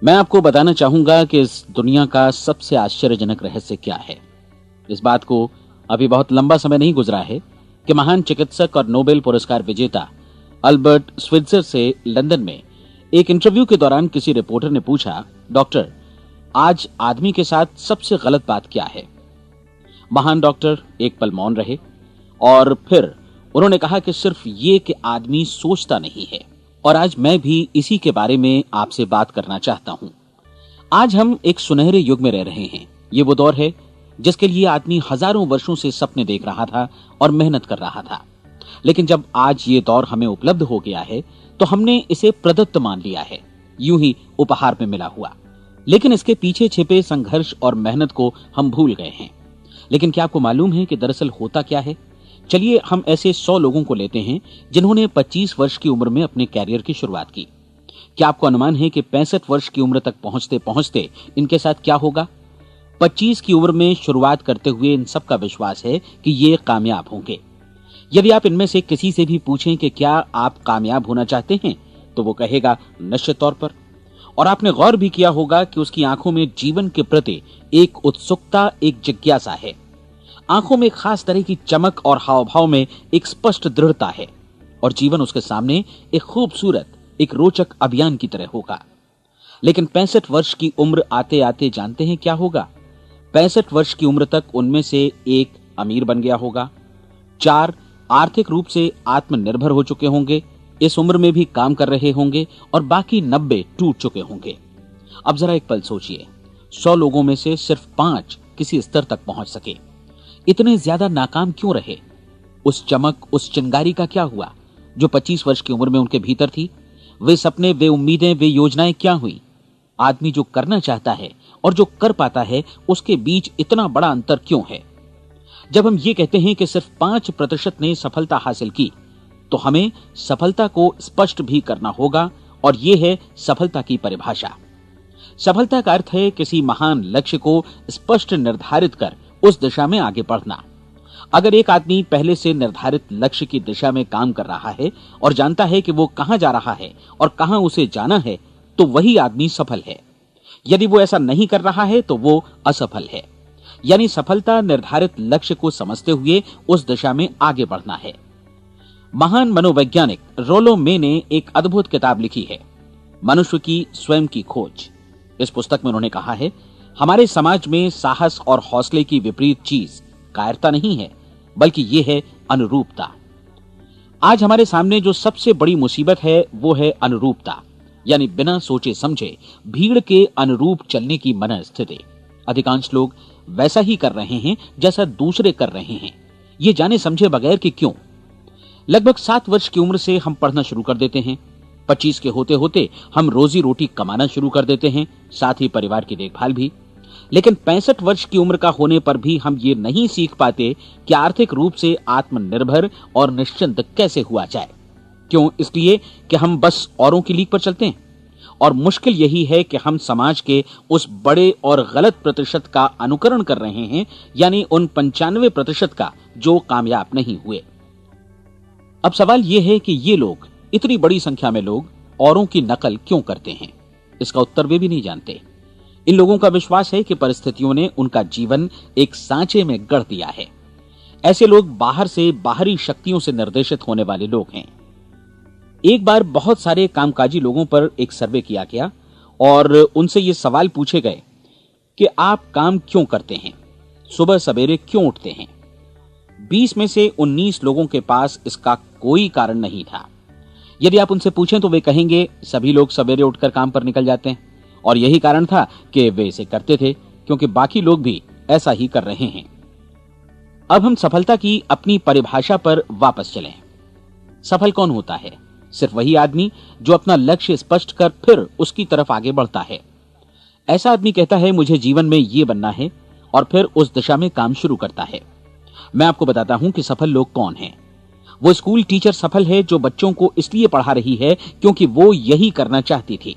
मैं आपको बताना चाहूंगा कि इस दुनिया का सबसे आश्चर्यजनक रहस्य क्या है। इस बात को अभी बहुत लंबा समय नहीं गुजरा है कि महान चिकित्सक और नोबेल पुरस्कार विजेता अल्बर्ट स्विट्जर से लंदन में एक इंटरव्यू के दौरान किसी रिपोर्टर ने पूछा, डॉक्टर, आज आदमी के साथ सबसे गलत बात क्या है? महान डॉक्टर एक पल मौन रहे और फिर उन्होंने कहा कि सिर्फ ये कि आदमी सोचता नहीं है। और आज मैं भी इसी के बारे में आपसे बात करना चाहता हूं। आज हम एक सुनहरे युग में रह रहे हैं। ये वो दौर है जिसके लिए आदमी हजारों वर्षों से सपने देख रहा था और मेहनत कर रहा था। लेकिन जब आज ये दौर हमें उपलब्ध हो गया है तो हमने इसे प्रदत्त मान लिया है, यूं ही उपहार में मिला हुआ। लेकिन इसके पीछे छिपे संघर्ष और मेहनत को हम भूल गए हैं। लेकिन क्या आपको मालूम है कि दरअसल होता क्या है? चलिए हम ऐसे 100 लोगों को लेते हैं जिन्होंने 25 वर्ष की उम्र में अपने कैरियर की शुरुआत की। क्या आपको अनुमान है कि 65 वर्ष की उम्र तक पहुंचते पहुंचते इनके साथ क्या होगा? 25 की उम्र में शुरुआत करते हुए इन सब का विश्वास है कि ये कामयाब होंगे। यदि आप इनमें से किसी से भी पूछें कि क्या आप कामयाब होना चाहते हैं, तो वो कहेगा निश्चित तौर पर। और आपने गौर भी किया होगा कि उसकी आंखों में जीवन के प्रति एक उत्सुकता, एक जिज्ञासा है। आंखों में खास तरह की चमक और हाव भाव में एक स्पष्ट दृढ़ता है और जीवन उसके सामने एक खूबसूरत, एक रोचक अभियान की तरह होगा। लेकिन 65 वर्ष की उम्र आते आते जानते हैं क्या होगा? 65 वर्ष की उम्र तक उनमें से एक अमीर बन गया होगा, 4 आर्थिक रूप से आत्मनिर्भर हो चुके होंगे, इस उम्र में भी काम कर रहे होंगे और बाकी 90 टूट चुके होंगे। अब जरा एक पल सोचिए, 100 लोगों में से सिर्फ 5 किसी स्तर तक पहुंच सके। इतने ज्यादा नाकाम क्यों रहे? उस चमक, उस चिंगारी का क्या हुआ जो 25 वर्ष की उम्र में उनके भीतर थी? वे सपने, वे उम्मीदें, वे योजनाएं क्या हुई? आदमी जो करना चाहता है और जो कर पाता है, उसके बीच इतना बड़ा अंतर क्यों है? जब हम ये कहते हैं कि सिर्फ 5% ने सफलता हासिल की, तो हमें सफलता को स्पष्ट भी करना होगा और यह है सफलता की परिभाषा। सफलता का अर्थ है किसी महान लक्ष्य को स्पष्ट निर्धारित कर उस दिशा में आगे बढ़ना। अगर एक आदमी पहले से निर्धारित लक्ष्य की दिशा में काम कर रहा है और जानता है कि वो कहां जा रहा है और कहां उसे जाना है, तो वही आदमी सफल है। यदि वो ऐसा नहीं कर रहा है तो वो असफल है। यानी सफलता निर्धारित लक्ष्य को समझते हुए उस दिशा में आगे बढ़ना है। महान मनोवैज्ञानिक रोलो मे ने एक अद्भुत किताब लिखी है, मनुष्य की स्वयं की खोज। इस पुस्तक में उन्होंने कहा है, हमारे समाज में साहस और हौसले की विपरीत चीज कायरता नहीं है, बल्कि यह है अनुरूपता। आज हमारे सामने जो सबसे बड़ी मुसीबत है वो है अनुरूपता, यानी बिना सोचे समझे भीड़ के अनुरूप चलने की मनस्थिति। अधिकांश लोग वैसा ही कर रहे हैं जैसा दूसरे कर रहे हैं, ये जाने समझे बगैर कि क्यों। लगभग 7 वर्ष की उम्र से हम पढ़ना शुरू कर देते हैं। 25 के होते होते हम रोजी रोटी कमाना शुरू कर देते हैं, साथ ही परिवार की देखभाल भी। लेकिन 65 वर्ष की उम्र का होने पर भी हम ये नहीं सीख पाते कि आर्थिक रूप से आत्मनिर्भर और निश्चिंत कैसे हुआ जाए। क्यों? इसलिए कि हम बस औरों की लीक पर चलते हैं। और मुश्किल यही है कि हम समाज के उस बड़े और गलत प्रतिशत का अनुकरण कर रहे हैं, यानी उन 95% का जो कामयाब नहीं हुए। अब सवाल यह है कि ये लोग, इतनी बड़ी संख्या में लोग, औरों की नकल क्यों करते हैं? इसका उत्तर वे भी नहीं जानते। इन लोगों का विश्वास है कि परिस्थितियों ने उनका जीवन एक सांचे में गढ़ दिया है। ऐसे लोग बाहर से बाहरी शक्तियों से निर्देशित होने वाले लोग हैं। एक बार बहुत सारे कामकाजी लोगों पर एक सर्वे किया गया और उनसे ये सवाल पूछे गए कि आप काम क्यों करते हैं, सुबह सवेरे क्यों उठते हैं? 20 में से 19 लोगों के पास इसका कोई कारण नहीं था। यदि आप उनसे पूछें तो वे कहेंगे सभी लोग सवेरे उठकर काम पर निकल जाते हैं और यही कारण था कि वे इसे करते थे क्योंकि बाकी लोग भी ऐसा ही कर रहे हैं। अब हम सफलता की अपनी परिभाषा पर वापस चलें। सफल कौन होता है? सिर्फ वही आदमी जो अपना लक्ष्य स्पष्ट कर फिर उसकी तरफ आगे बढ़ता है। ऐसा आदमी कहता है मुझे जीवन में ये बनना है और फिर उस दिशा में काम शुरू करता है। मैं आपको बताता हूं कि सफल लोग कौन हैं। वो स्कूल टीचर सफल है जो बच्चों को इसलिए पढ़ा रही है क्योंकि वो यही करना चाहती थी।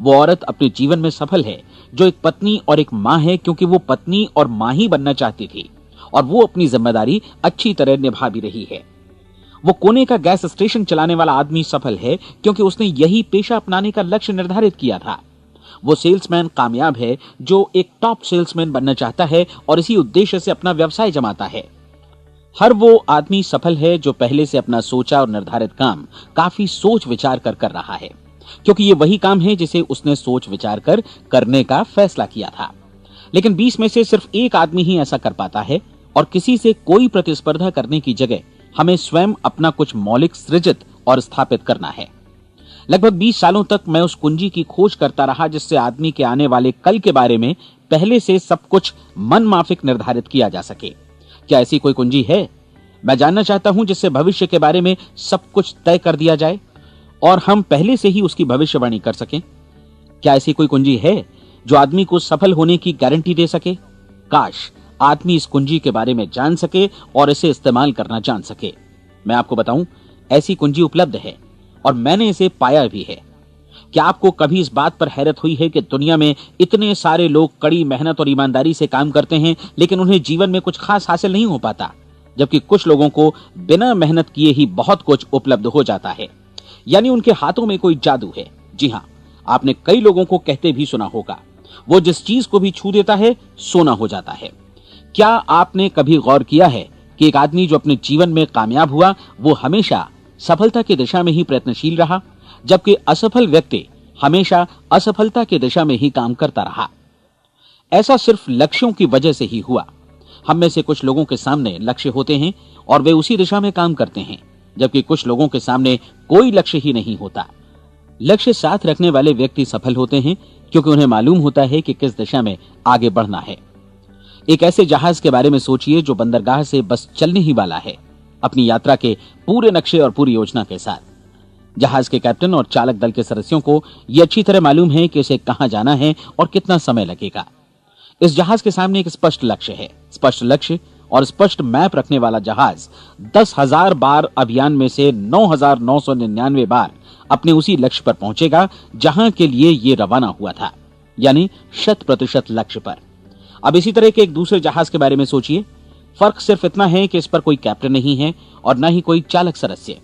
वो औरत अपने जीवन में सफल है जो एक पत्नी और एक मां है क्योंकि वो पत्नी और मां ही बनना चाहती थी और वो अपनी जिम्मेदारी अच्छी तरह निभा भी रही है। वो कोने का गैस स्टेशन चलाने वाला आदमी सफल है क्योंकि उसने यही पेशा अपनाने का लक्ष्य निर्धारित किया था। वो सेल्समैन कामयाब है जो एक टॉप सेल्समैन बनना चाहता है और इसी उद्देश्य से अपना व्यवसाय जमाता है। हर वो आदमी सफल है जो पहले से अपना सोचा और निर्धारित काम काफी सोच विचार कर रहा है, क्योंकि ये वही काम है जिसे उसने सोच विचार कर करने का फैसला किया था। लेकिन 20 में से सिर्फ एक आदमी ही ऐसा कर पाता है, और किसी से कोई प्रतिस्पर्धा करने की जगह हमें स्वयं अपना कुछ मौलिक सृजित और स्थापित करना है। लगभग 20 सालों तक मैं उस कुंजी की खोज करता रहा जिससे आदमी के आने वाले कल के बारे में पहले से सब कुछ मन माफिक निर्धारित किया जा सके। क्या ऐसी कोई कुंजी है? मैं जानना चाहता हूं जिससे भविष्य के बारे में सब कुछ तय कर दिया जाए और हम पहले से ही उसकी भविष्यवाणी कर सकें। क्या ऐसी कोई कुंजी है जो आदमी को सफल होने की गारंटी दे सके? काश आदमी इस कुंजी के बारे में जान सके और इसे इस्तेमाल करना जान सके। मैं आपको बताऊं, ऐसी कुंजी उपलब्ध है और मैंने इसे पाया भी है। क्या आपको कभी इस बात पर हैरत हुई है कि दुनिया में इतने सारे लोग कड़ी मेहनत और ईमानदारी से काम करते हैं, लेकिन उन्हें जीवन में कुछ खास हासिल नहीं हो पाता, जबकि कुछ लोगों को बिना मेहनत किए ही बहुत कुछ उपलब्ध हो जाता है। यानी उनके हाथों में कोई जादू है। जी हां, आपने कई लोगों को कहते भी सुना होगा, वो जिस चीज को भी छू देता है सोना हो जाता है। क्या आपने कभी गौर किया है कि एक आदमी जो अपने जीवन में कामयाब हुआ वो हमेशा सफलता की दिशा में ही प्रयत्नशील रहा, जबकि असफल व्यक्ति हमेशा असफलता की दिशा में ही काम करता रहा? ऐसा सिर्फ लक्ष्यों की वजह से ही हुआ। हम में से कुछ लोगों के सामने लक्ष्य होते हैं और वे उसी दिशा में काम करते हैं, जबकि कुछ लोगों के सामने कोई लक्ष्य ही नहीं होता। लक्ष्य साथ रखने वाले व्यक्ति सफल होते हैं क्योंकि उन्हें मालूम होता है कि किस दिशा में आगे बढ़ना है। एक ऐसे जहाज के बारे में सोचिए जो बंदरगाह से बस चलने ही वाला है, अपनी यात्रा के पूरे नक्शे और पूरी योजना के साथ। जहाज के कैप्टन और चालक दल के सदस्यों को यह अच्छी तरह मालूम है कि उसे कहां जाना है और कितना समय लगेगा। इस जहाज के सामने एक स्पष्ट लक्ष्य है। स्पष्ट लक्ष्य और स्पष्ट मैप रखने वाला जहाज 10,000 बार अभियान में से 9,999 बार अपने उसी लक्ष्य पर पहुंचेगा जहां के लिए ये रवाना हुआ था, यानी 100% लक्ष्य पर। अब इसी तरह के एक दूसरे जहाज के बारे में सोचिए। फर्क सिर्फ इतना है कि इस पर कोई कैप्टन नहीं है और न ही कोई चालक सदस्य।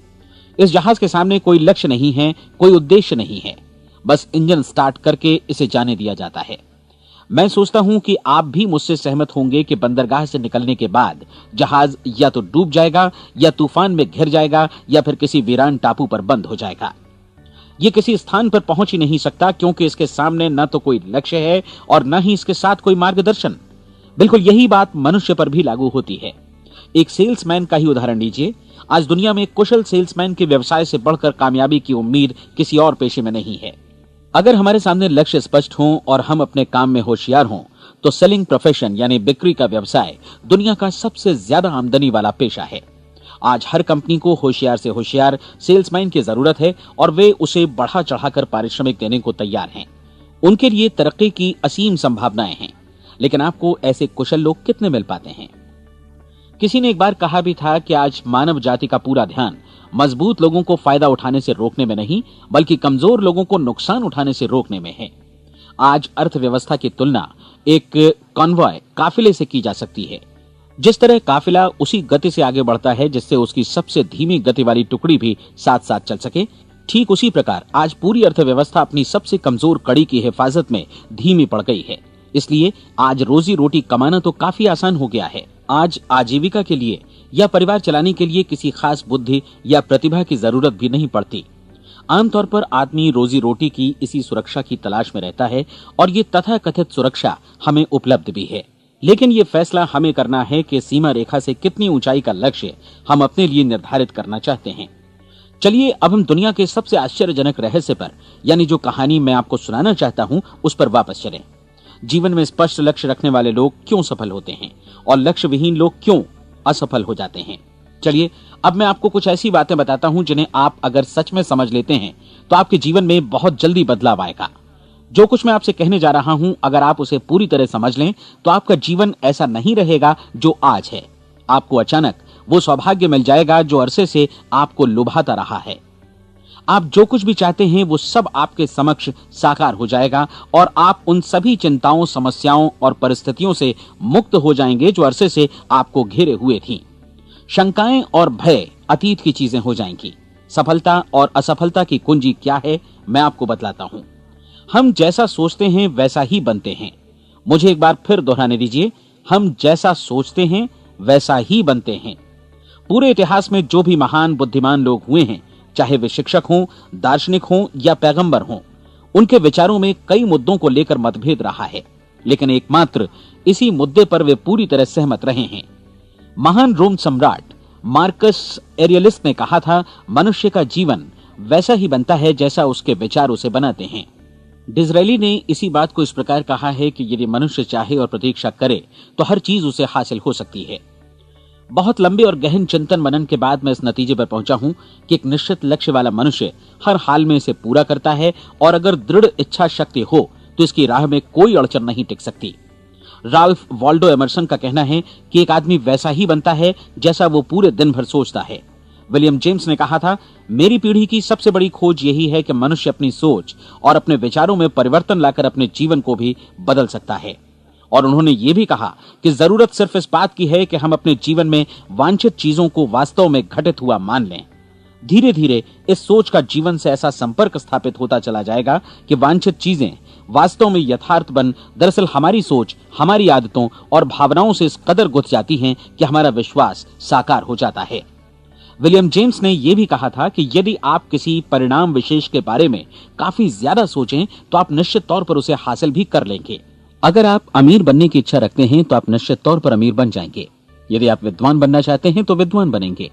इस जहाज के सामने कोई लक्ष्य नहीं है, कोई उद्देश्य नहीं है, बस इंजन स्टार्ट करके इसे जाने दिया जाता है। मैं सोचता हूं कि आप भी मुझसे सहमत होंगे कि बंदरगाह से निकलने के बाद जहाज या तो डूब जाएगा या तूफान में घिर जाएगा या फिर किसी वीरान टापू पर बंद हो जाएगा। ये किसी स्थान पर पहुंच ही नहीं सकता क्योंकि इसके सामने न तो कोई लक्ष्य है और न ही इसके साथ कोई मार्गदर्शन। बिल्कुल यही बात मनुष्य पर भी लागू होती है। एक सेल्समैन का ही उदाहरण लीजिए। आज दुनिया में कुशल सेल्समैन के व्यवसाय से बढ़कर कामयाबी की उम्मीद किसी और पेशे में नहीं है। अगर हमारे सामने लक्ष्य स्पष्ट हों और हम अपने काम में होशियार हों तो सेलिंग प्रोफेशन यानी बिक्री का व्यवसाय दुनिया का सबसे ज्यादा आमदनी वाला पेशा है। आज हर कंपनी को होशियार से होशियार सेल्समैन की जरूरत है और वे उसे बढ़ा चढ़ाकर पारिश्रमिक देने को तैयार हैं। उनके लिए तरक्की की असीम संभावनाएं हैं, लेकिन आपको ऐसे कुशल लोग कितने मिल पाते हैं? किसी ने एक बार कहा भी था कि आज मानव जाति का पूरा ध्यान मजबूत लोगों को फायदा उठाने से रोकने में नहीं, बल्कि कमजोर लोगों को नुकसान उठाने से रोकने में है। आज अर्थव्यवस्था की तुलना एक कॉन्वॉय काफिले से की जा सकती है। जिस तरह काफिला उसी गति से आगे बढ़ता है जिससे उसकी सबसे धीमी गति वाली टुकड़ी भी साथ साथ चल सके, ठीक उसी प्रकार आज पूरी अर्थव्यवस्था अपनी सबसे कमजोर कड़ी की हिफाजत में धीमी पड़ गई है। इसलिए आज रोजी रोटी कमाना तो काफी आसान हो गया है। आज आजीविका के लिए या परिवार चलाने के लिए किसी खास बुद्धि या प्रतिभा की जरूरत भी नहीं पड़ती। आमतौर पर आदमी रोजी रोटी की इसी सुरक्षा की तलाश में रहता है और ये तथाकथित सुरक्षा हमें उपलब्ध भी है। लेकिन ये फैसला हमें करना है कि सीमा रेखा से कितनी ऊंचाई का लक्ष्य हम अपने लिए निर्धारित करना चाहते हैं। चलिए अब हम दुनिया के सबसे आश्चर्यजनक रहस्य पर, यानी जो कहानी मैं आपको सुनाना चाहता हूं, उस पर वापस चलें। जीवन में स्पष्ट लक्ष्य रखने वाले लोग क्यों सफल होते हैं और लक्ष्य विहीन लोग क्यों असफल हो जाते हैं? चलिए अब मैं आपको कुछ ऐसी बातें बताता हूं जिन्हें आप अगर सच में समझ लेते हैं तो आपके जीवन में बहुत जल्दी बदलाव आएगा। जो कुछ मैं आपसे कहने जा रहा हूं, अगर आप उसे पूरी तरह समझ लें तो आपका जीवन ऐसा नहीं रहेगा जो आज है। आपको अचानक वो सौभाग्य मिल जाएगा जो अरसे से आपको लुभाता रहा है। आप जो कुछ भी चाहते हैं वो सब आपके समक्ष साकार हो जाएगा और आप उन सभी चिंताओं, समस्याओं और परिस्थितियों से मुक्त हो जाएंगे जो अरसे से आपको घेरे हुए थीं। शंकाएं और भय अतीत की चीजें हो जाएंगी। सफलता और असफलता की कुंजी क्या है, मैं आपको बतलाता हूं। हम जैसा सोचते हैं वैसा ही बनते हैं। मुझे एक बार फिर दोहराने दीजिए, हम जैसा सोचते हैं वैसा ही बनते हैं। पूरे इतिहास में जो भी महान बुद्धिमान लोग हुए हैं, चाहे वे शिक्षक हों, दार्शनिक हों या पैगंबर हों, उनके विचारों में कई मुद्दों को लेकर मतभेद रहा है, लेकिन एकमात्र इसी मुद्दे पर वे पूरी तरह सहमत रहे हैं। महान रोम सम्राट मार्कस एरियलिस ने कहा था, मनुष्य का जीवन वैसा ही बनता है जैसा उसके विचार उसे बनाते हैं। डिज़रायली ने इसी बात को इस प्रकार कहा है कि यदि मनुष्य चाहे और प्रतीक्षा करे तो हर चीज उसे हासिल हो सकती है। बहुत लंबे और गहन चिंतन मनन के बाद मैं इस नतीजे पर पहुंचा हूं कि एक निश्चित लक्ष्य वाला मनुष्य हर हाल में इसे पूरा करता है, और अगर दृढ़ इच्छा शक्ति हो तो इसकी राह में कोई अड़चन नहीं टिक सकती। राल्फ वॉल्डो एमर्सन का कहना है कि एक आदमी वैसा ही बनता है जैसा वो पूरे दिन भर सोचता है। विलियम जेम्स ने कहा था, मेरी पीढ़ी की सबसे बड़ी खोज यही है कि मनुष्य अपनी सोच और अपने विचारों में परिवर्तन लाकर अपने जीवन को भी बदल सकता है। और उन्होंने ये भी कहा कि जरूरत सिर्फ इस बात की है कि हम अपने जीवन में वांछित चीजों को वास्तव में घटित हुआ मान लें। धीरे धीरे इस सोच का जीवन से ऐसा संपर्क स्थापित होता चला जाएगा कि वांछित चीजें वास्तव में यथार्थ बन दरअसल हमारी सोच, हमारी आदतों और भावनाओं से इस कदर गुथ जाती हैं कि हमारा विश्वास साकार हो जाता है। विलियम जेम्स ने यह भी कहा था कि यदि आप किसी परिणाम विशेष के बारे में काफी ज्यादा सोचें तो आप निश्चित तौर पर उसे हासिल भी कर लेंगे। अगर आप अमीर बनने की इच्छा रखते हैं तो आप निश्चित तौर पर अमीर बन जाएंगे। यदि आप विद्वान बनना चाहते हैं तो विद्वान बनेंगे।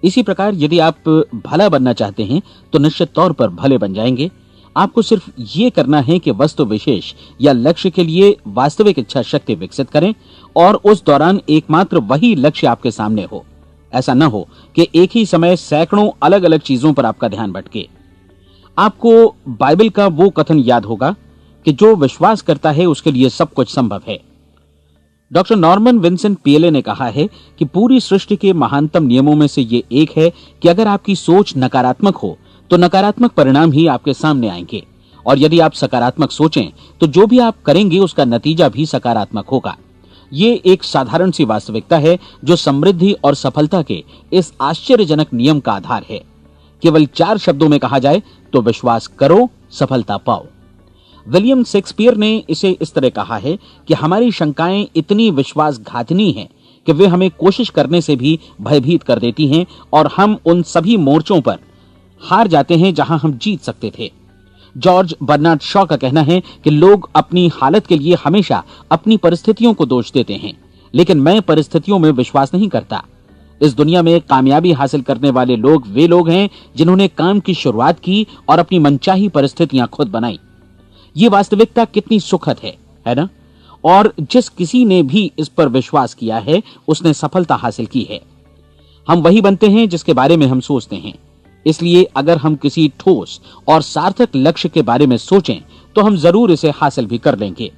इसी प्रकार यदि आप भला बनना चाहते हैं तो निश्चित तौर पर भले बन जाएंगे। आपको सिर्फ ये करना है कि वस्तु विशेष या लक्ष्य के लिए वास्तविक इच्छा शक्ति विकसित करें और उस दौरान एकमात्र वही लक्ष्य आपके सामने हो। ऐसा न हो कि एक ही समय सैकड़ों अलग अलग चीजों पर आपका ध्यान भटके। आपको बाइबल का वो कथन याद होगा कि जो विश्वास करता है उसके लिए सब कुछ संभव है। डॉक्टर नॉर्मन विंसेंट पीएले ने कहा है कि पूरी सृष्टि के महानतम नियमों में से ये एक है कि अगर आपकी सोच नकारात्मक हो तो नकारात्मक परिणाम ही आपके सामने आएंगे, और यदि आप सकारात्मक सोचें तो जो भी आप करेंगे उसका नतीजा भी सकारात्मक होगा। ये एक साधारण सी वास्तविकता है जो समृद्धि और सफलता के इस आश्चर्यजनक नियम का आधार है। केवल 4 शब्दों में कहा जाए तो विश्वास करो, सफलता पाओ। विलियम शेक्सपियर ने इसे इस तरह कहा है कि हमारी शंकाएं इतनी विश्वासघातिनी हैं कि वे हमें कोशिश करने से भी भयभीत कर देती हैं, और हम उन सभी मोर्चों पर हार जाते हैं जहां हम जीत सकते थे। जॉर्ज बर्नार्ड शॉ का कहना है कि लोग अपनी हालत के लिए हमेशा अपनी परिस्थितियों को दोष देते हैं, लेकिन मैं परिस्थितियों में विश्वास नहीं करता। इस दुनिया में कामयाबी हासिल करने वाले लोग वे लोग हैं जिन्होंने काम की शुरुआत की और अपनी मनचाही परिस्थितियां खुद बनाई। ये वास्तविकता कितनी सुखद है ना? और जिस किसी ने भी इस पर विश्वास किया है उसने सफलता हासिल की है। हम वही बनते हैं जिसके बारे में हम सोचते हैं। इसलिए अगर हम किसी ठोस और सार्थक लक्ष्य के बारे में सोचें तो हम जरूर इसे हासिल भी कर लेंगे।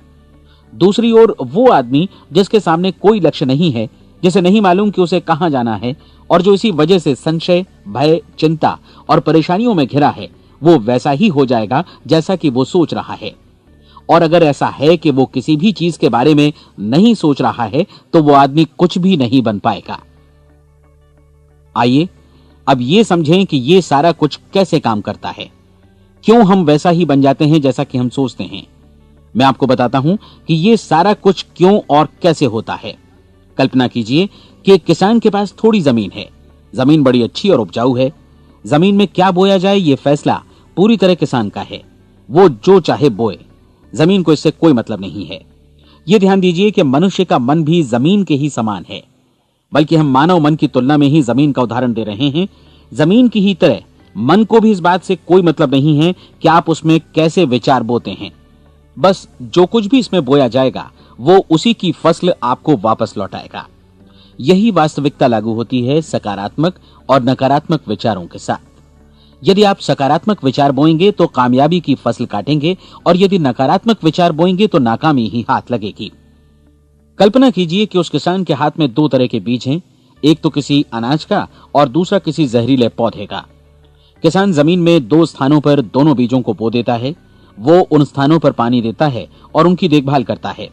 दूसरी ओर वो आदमी जिसके सामने कोई लक्ष्य नहीं है, जिसे नहीं मालूम कि उसे कहां जाना है, और जो इसी वजह से संशय, भय, चिंता और परेशानियों में घिरा है, वो वैसा ही हो जाएगा जैसा कि वो सोच रहा है। और अगर ऐसा है कि वो किसी भी चीज के बारे में नहीं सोच रहा है तो वो आदमी कुछ भी नहीं बन पाएगा। आइए अब ये समझें कि ये सारा कुछ कैसे काम करता है, क्यों हम वैसा ही बन जाते हैं जैसा कि हम सोचते हैं। मैं आपको बताता हूं कि ये सारा कुछ क्यों और कैसे होता है। कल्पना कीजिए कि एक किसान के पास थोड़ी जमीन है। जमीन बड़ी अच्छी और उपजाऊ है। जमीन में क्या बोया जाए ये फैसला पूरी तरह किसान का है। वो जो चाहे बोए, जमीन को इससे कोई मतलब नहीं है। ये ध्यान दीजिए कि मनुष्य का मन भी जमीन के ही समान है, बल्कि हम मानव मन की तुलना में ही जमीन का उदाहरण दे रहे हैं। जमीन की ही तरह मन को भी इस बात से कोई मतलब नहीं है कि आप उसमें कैसे विचार बोते हैं। बस जो कुछ भी इसमें बोया जाएगा वो उसी की फसल आपको वापस लौटाएगा। यही वास्तविकता लागू होती है सकारात्मक और नकारात्मक विचारों के साथ। यदि आप सकारात्मक विचार बोएंगे तो कामयाबी की फसल काटेंगे, और यदि नकारात्मक विचार बोएंगे तो नाकामी ही हाथ लगेगी। कल्पना कीजिए कि उस किसान के हाथ में 2 तरह के बीज हैं, एक तो किसी अनाज का और दूसरा किसी जहरीले पौधे का। किसान जमीन में 2 स्थानों पर दोनों बीजों को बो देता है। वो उन स्थानों पर पानी देता है और उनकी देखभाल करता है।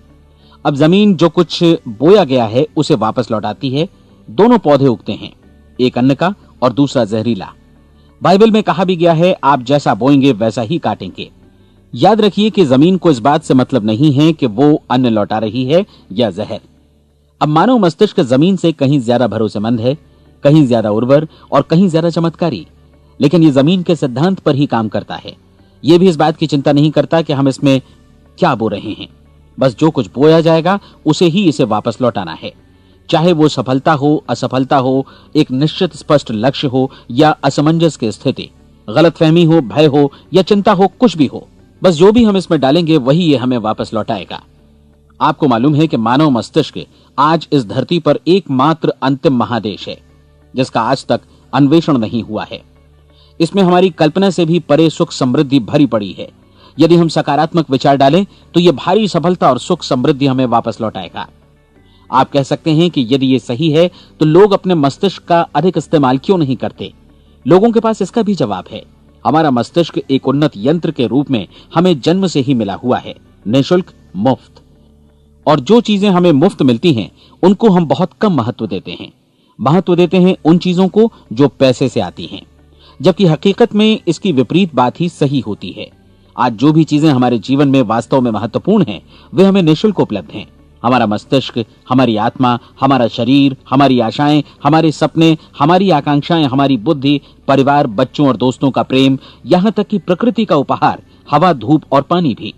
अब जमीन जो कुछ बोया गया है उसे वापस लौटाती है। दोनों पौधे उगते हैं, एक अन्न का और दूसरा जहरीला। बाइबल में कहा भी गया है, आप जैसा बोएंगे वैसा ही काटेंगे। याद रखिए कि जमीन को इस बात से मतलब नहीं है कि वो अन्न लौटा रही है या जहर। अब मानव मस्तिष्क जमीन से कहीं ज्यादा भरोसेमंद है, कहीं ज्यादा उर्वर और कहीं ज्यादा चमत्कारी, लेकिन ये जमीन के सिद्धांत पर ही काम करता है। ये भी इस बात की चिंता नहीं करता कि हम इसमें क्या बो रहे हैं। बस जो कुछ बोया जाएगा उसे ही इसे वापस लौटाना है, चाहे वो सफलता हो, असफलता हो, एक निश्चित स्पष्ट लक्ष्य हो या असमंजस की स्थिति, गलतफहमी हो, भय हो या चिंता हो, कुछ भी हो। बस जो भी हम इसमें डालेंगे वही ये हमें वापस लौटाएगा। आपको मालूम है कि मानव मस्तिष्क आज इस धरती पर एकमात्र अंतिम महादेश है जिसका आज तक अन्वेषण नहीं हुआ है। इसमें हमारी कल्पना से भी परे सुख समृद्धि भरी पड़ी है। यदि हम सकारात्मक विचार डालें तो यह भारी सफलता और सुख समृद्धि हमें वापस लौटाएगा। आप कह सकते हैं कि यदि ये सही है तो लोग अपने मस्तिष्क का अधिक इस्तेमाल क्यों नहीं करते? लोगों के पास इसका भी जवाब है। हमारा मस्तिष्क एक उन्नत यंत्र के रूप में हमें जन्म से ही मिला हुआ है, निःशुल्क, मुफ्त। और जो चीजें हमें मुफ्त मिलती हैं उनको हम बहुत कम महत्व देते हैं। महत्व देते हैं उन चीजों को जो पैसे से आती हैं, जबकि हकीकत में इसकी विपरीत बात ही सही होती है। आज जो भी चीजें हमारे जीवन में वास्तव में महत्वपूर्ण हैं वे हमें निःशुल्क उपलब्ध हैं। हमारा मस्तिष्क, हमारी आत्मा, हमारा शरीर, हमारी आशाएं, हमारे सपने, हमारी आकांक्षाएं, हमारी बुद्धि, परिवार, बच्चों और दोस्तों का प्रेम, यहां तक कि प्रकृति का उपहार, हवा, धूप और पानी भी,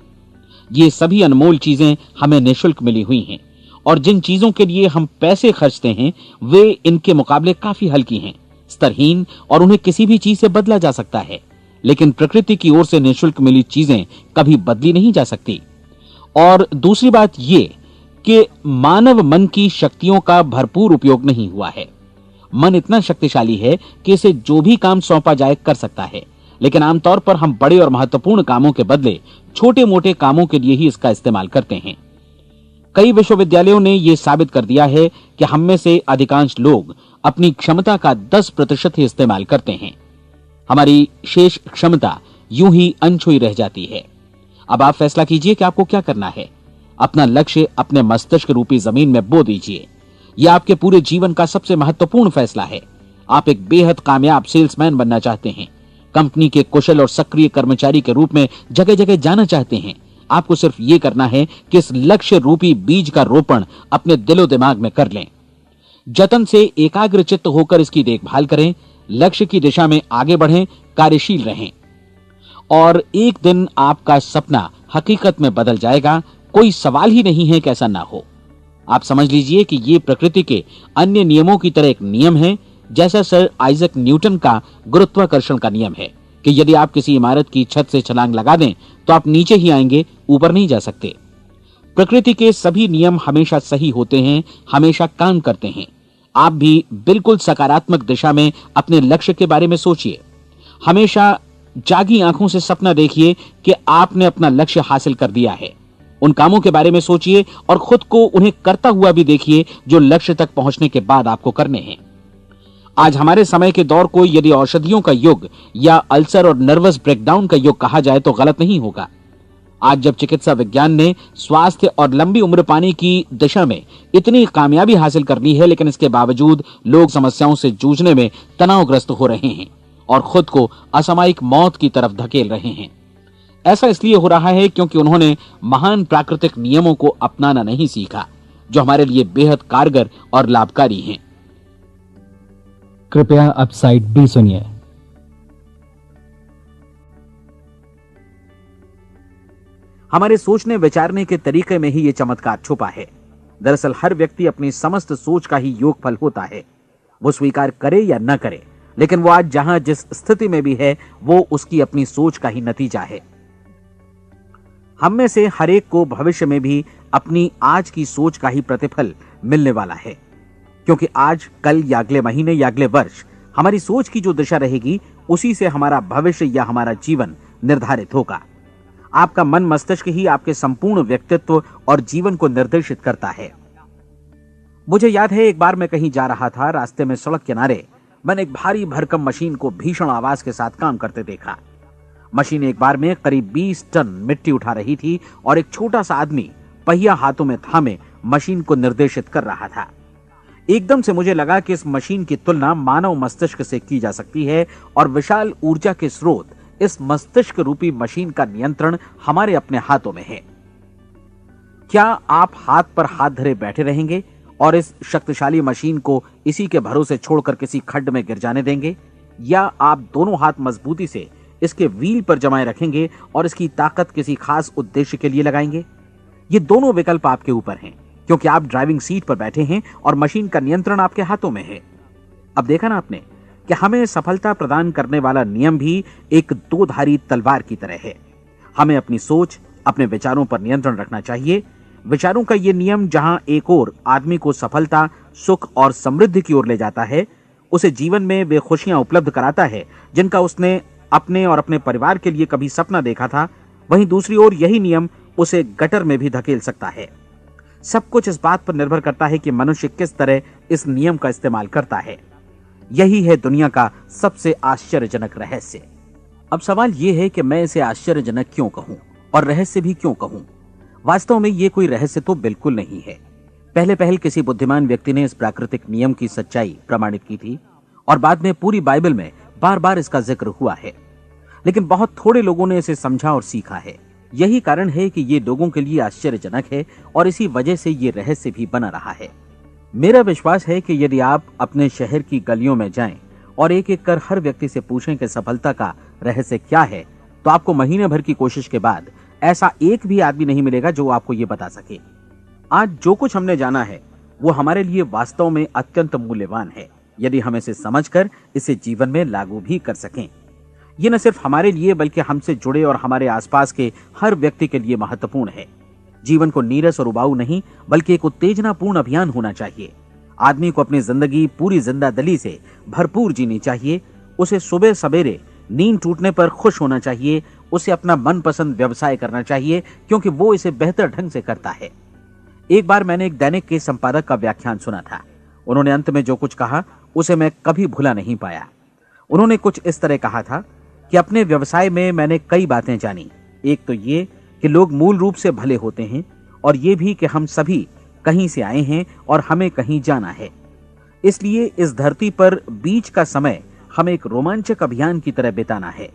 ये सभी अनमोल चीजें हमें निःशुल्क मिली हुई हैं। और जिन चीजों के लिए हम पैसे खर्चते हैं वे इनके मुकाबले काफी हल्की हैं, स्तरहीन, और उन्हें किसी भी चीज से बदला जा सकता है। लेकिन प्रकृति की ओर से निःशुल्क मिली चीजें कभी बदली नहीं जा सकती। और दूसरी बात ये कि मानव मन की शक्तियों का भरपूर उपयोग नहीं हुआ है। मन इतना शक्तिशाली है कि इसे जो भी काम सौंपा जाए कर सकता है, लेकिन आमतौर पर हम बड़े और महत्वपूर्ण कामों के बदले छोटे मोटे कामों के लिए ही इसका इस्तेमाल करते हैं। कई विश्वविद्यालयों ने यह साबित कर दिया है कि हम में से अधिकांश लोग अपनी क्षमता का 10% ही इस्तेमाल करते हैं। हमारी शेष क्षमता यूं ही अनछुई रह जाती है। अब आप फैसला कीजिए कि आपको क्या करना है। अपना लक्ष्य अपने मस्तिष्क रूपी जमीन में बो दीजिए। यह आपके पूरे जीवन का सबसे महत्वपूर्ण फैसला है। आप एक बेहद कामयाब सेल्समैन बनना चाहते हैं, कंपनी के कुशल और सक्रिय कर्मचारी के रूप में जगह जगह जाना चाहते हैं। आपको सिर्फ ये करना है कि इस लक्ष्य रूपी बीज का रोपण अपने दिलो दिमाग में कर लें। जतन से एकाग्रचित्त होकर इसकी देखभाल करें, लक्ष्य की दिशा में आगे बढ़ें, कार्यशील रहें, और एक दिन आपका सपना हकीकत में बदल जाएगा। कोई सवाल ही नहीं है कि ऐसा ना हो। आप समझ लीजिए कि ये प्रकृति के अन्य नियमों की तरह एक नियम है, जैसा सर आइजक न्यूटन का गुरुत्वाकर्षण का नियम है कि यदि आप किसी इमारत की छत से छलांग लगा दें तो आप नीचे ही आएंगे, ऊपर नहीं जा सकते। प्रकृति के सभी नियम हमेशा सही होते हैं, हमेशा काम करते हैं। आप भी बिल्कुल सकारात्मक दिशा में अपने लक्ष्य के बारे में सोचिए। हमेशा जागी आंखों से सपना देखिए कि आपने अपना लक्ष्य हासिल कर दिया है। उन कामों के बारे में सोचिए और खुद को उन्हें करता हुआ भी देखिए जो लक्ष्य तक पहुंचने के बाद आपको करने हैं। आज हमारे समय के दौर को यदि औषधियों का युग या अल्सर और नर्वस ब्रेकडाउन का युग कहा जाए तो गलत नहीं होगा। आज जब चिकित्सा विज्ञान ने स्वास्थ्य और लंबी उम्र पाने की दिशा में इतनी कामयाबी हासिल कर ली है, लेकिन इसके बावजूद लोग समस्याओं से जूझने में तनावग्रस्त हो रहे हैं और खुद को असामयिक मौत की तरफ धकेल रहे हैं। ऐसा इसलिए हो रहा है क्योंकि उन्होंने महान प्राकृतिक नियमों को अपनाना नहीं सीखा, जो हमारे लिए बेहद कारगर और लाभकारी हैं। कृपया अब साइड बी सुनिए। हमारे सोचने विचारने के तरीके में ही ये चमत्कार छुपा है। दरअसल हर व्यक्ति अपनी समस्त सोच का ही योगफल होता है। वो स्वीकार करे या न करे, लेकिन वो आज जहां जिस स्थिति में भी है वो उसकी अपनी सोच का ही नतीजा है। हम में से हर एक को भविष्य में भी अपनी आज की सोच का ही प्रतिफल मिलने वाला है, क्योंकि आज, कल या अगले महीने या अगले वर्ष हमारी सोच की जो दिशा रहेगी उसी से हमारा भविष्य या हमारा जीवन निर्धारित होगा। आपका मन मस्तिष्क ही आपके संपूर्ण व्यक्तित्व और जीवन को निर्देशित करता है। मुझे याद है एक बार मैं कहीं जा रहा था, रास्ते में सड़क किनारे मैंने एक भारी भरकम मशीन को भीषण आवाज के साथ काम करते देखा। मशीन एक बार में करीब 20 टन मिट्टी उठा रही थी और एक छोटा सा आदमी पहिया हाथों में थामे मशीन को निर्देशित कर रहा था। एकदम से मुझे लगा कि इस मशीन की तुलना मानव मस्तिष्क से की जा सकती है और विशाल ऊर्जा के स्रोत इस मस्तिष्क रूपी मशीन का नियंत्रण हमारे अपने हाथों में है। क्या आप हाथ पर हाथ धरे बैठे रहेंगे और इस शक्तिशाली मशीन को इसी के भरोसे छोड़कर किसी खड्ड में गिर जाने देंगे, या आप दोनों हाथ मजबूती से इसके व्हील पर जमाए रखेंगे और इसकी ताकत किसी खास उद्देश्य के लिए लगाएंगे? ये दोनों विकल्प आपके ऊपर हैं, क्योंकि आप ड्राइविंग सीट पर बैठे हैं और मशीन का नियंत्रण आपके हाथों में है। अब देखा ना आपने कि हमें सफलता प्रदान करने वाला नियम भी एक दो-धारी तलवार की तरह है। हमें अपनी सोच, अपने विचारों पर नियंत्रण रखना चाहिए। विचारों का ये नियम जहां एक ओर आदमी को सफलता, सुख और समृद्धि की ओर ले जाता है, उसे जीवन में वे खुशियां उपलब्ध कराता है जिनका उसने अपने और अपने परिवार के लिए कभी सपना देखा था, वहीं दूसरी ओर यही नियम उसे गटर में भी धकेल सकता है। सब कुछ इस बात पर निर्भर करता है कि मनुष्य किस तरह इस नियम का इस्तेमाल करता है। यही है दुनिया का सबसे आश्चर्यजनक रहस्य। अब सवाल यह है कि मैं इसे आश्चर्यजनक क्यों कहूं और रहस्य भी क्यों कहूं? वास्तव में यह कोई रहस्य तो बिल्कुल नहीं है। पहले किसी बुद्धिमान व्यक्ति ने इस प्राकृतिक नियम की सच्चाई प्रमाणित की थी और बाद में पूरी बाइबल में बार बार इसका जिक्र हुआ है, लेकिन बहुत थोड़े लोगों ने इसे समझा और सीखा है। यही कारण है कि ये लोगों के लिए आश्चर्यजनक है और इसी वजह से ये रहस्य भी बना रहा है। मेरा विश्वास है कि यदि आप अपने शहर की गलियों में जाएं और एक एक कर हर व्यक्ति से पूछें कि सफलता का रहस्य क्या है, तो आपको महीने भर की कोशिश के बाद ऐसा एक भी आदमी नहीं मिलेगा जो आपको ये बता सके। आज जो कुछ हमने जाना है वो हमारे लिए वास्तव में अत्यंत मूल्यवान है, यदि हम इसे समझकर इसे जीवन में लागू भी कर सकें। ये न सिर्फ हमारे लिए बल्कि हमसे जुड़े और हमारे आसपास के हर व्यक्ति के लिए महत्वपूर्ण है। जीवन को नीरस और उबाऊ नहीं बल्कि एक उत्तेजनापूर्ण अभियान होना चाहिए। आदमी को अपनी जिंदगी पूरी जिंदादिली से भरपूर जीनी चाहिए। उसे सुबह सवेरे नींद टूटने पर खुश होना चाहिए। उसे अपना मनपसंद व्यवसाय करना चाहिए क्योंकि वो इसे बेहतर ढंग से करता है। एक बार मैंने एक दैनिक के संपादक का व्याख्यान सुना था। उन्होंने अंत में जो कुछ कहा उसे मैं कभी भुला नहीं पाया। उन्होंने कुछ इस तरह कहा था कि अपने व्यवसाय में मैंने कई बातें जानी। एक तो ये कि लोग मूल रूप से भले होते हैं और ये भी कि हम सभी कहीं से आए हैं और हमें कहीं जाना है। इसलिए इस धरती पर बीच का समय हमें एक रोमांचक अभियान की तरह बिताना है।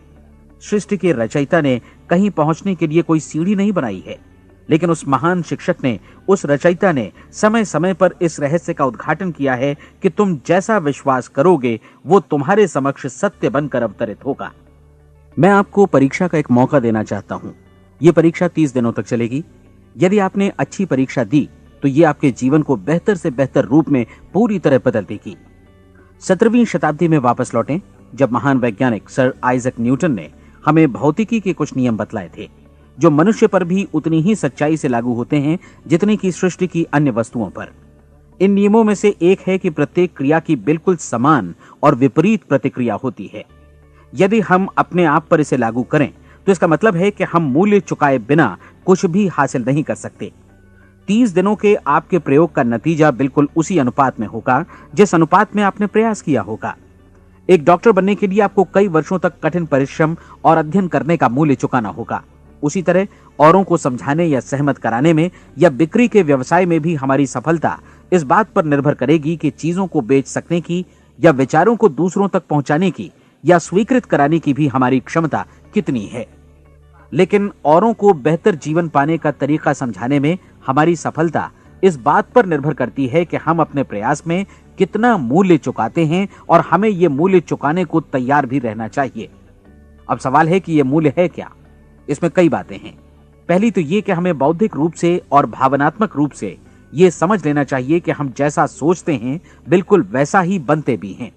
सृष्टि के रचयिता ने कहीं पहुंचने के लिए कोई सीढ़ी नहीं बनाई है, लेकिन उस महान शिक्षक ने, उस रचयिता ने समय समय पर इस रहस्य का उद्घाटन किया है कि तुम जैसा विश्वास करोगे वो तुम्हारे समक्ष सत्य बनकर अवतरित होगा। मैं आपको परीक्षा का एक मौका देना चाहता हूं। यह परीक्षा 30 दिनों तक चलेगी। यदि आपने अच्छी परीक्षा दी तो ये आपके जीवन को बेहतर से बेहतर रूप में पूरी तरह बदल देगी। 17वीं शताब्दी में वापस लौटें, जब महान वैज्ञानिक सर आइजक न्यूटन ने हमें भौतिकी के कुछ नियम बतलाए थे, जो मनुष्य पर भी उतनी ही सच्चाई से लागू होते हैं जितनी की सृष्टि की अन्य वस्तुओं पर। इन नियमों में से एक है कि प्रत्येक क्रिया की बिल्कुल समान और विपरीत प्रतिक्रिया होती है। यदि हम अपने आप पर इसे लागू करें तो इसका मतलब है कि हम मूल्य चुकाए बिना कुछ भी हासिल नहीं कर सकते। 30 दिनों के आपके प्रयोग का नतीजा बिल्कुल उसी अनुपात में होगा जिस अनुपात में आपने प्रयास किया होगा। एक डॉक्टर बनने के लिए आपको कई वर्षों तक कठिन परिश्रम और अध्ययन करने का मूल्य चुकाना होगा। उसी तरह औरों को समझाने या सहमत कराने में या बिक्री के व्यवसाय में भी हमारी सफलता इस बात पर निर्भर करेगी कि चीजों को बेच सकने की या विचारों को दूसरों तक पहुंचाने की या स्वीकृत कराने की भी हमारी क्षमता कितनी है। लेकिन औरों को बेहतर जीवन पाने का तरीका समझाने में हमारी सफलता इस बात पर निर्भर करती है कि हम अपने प्रयास में कितना मूल्य चुकाते हैं और हमें यह मूल्य चुकाने को तैयार भी रहना चाहिए। अब सवाल है कि यह मूल्य है क्या? इसमें कई बातें हैं। पहली तो यह कि हमें बौद्धिक रूप से और भावनात्मक रूप से यह समझ लेना चाहिए कि हम जैसा सोचते हैं बिल्कुल वैसा ही बनते भी हैं।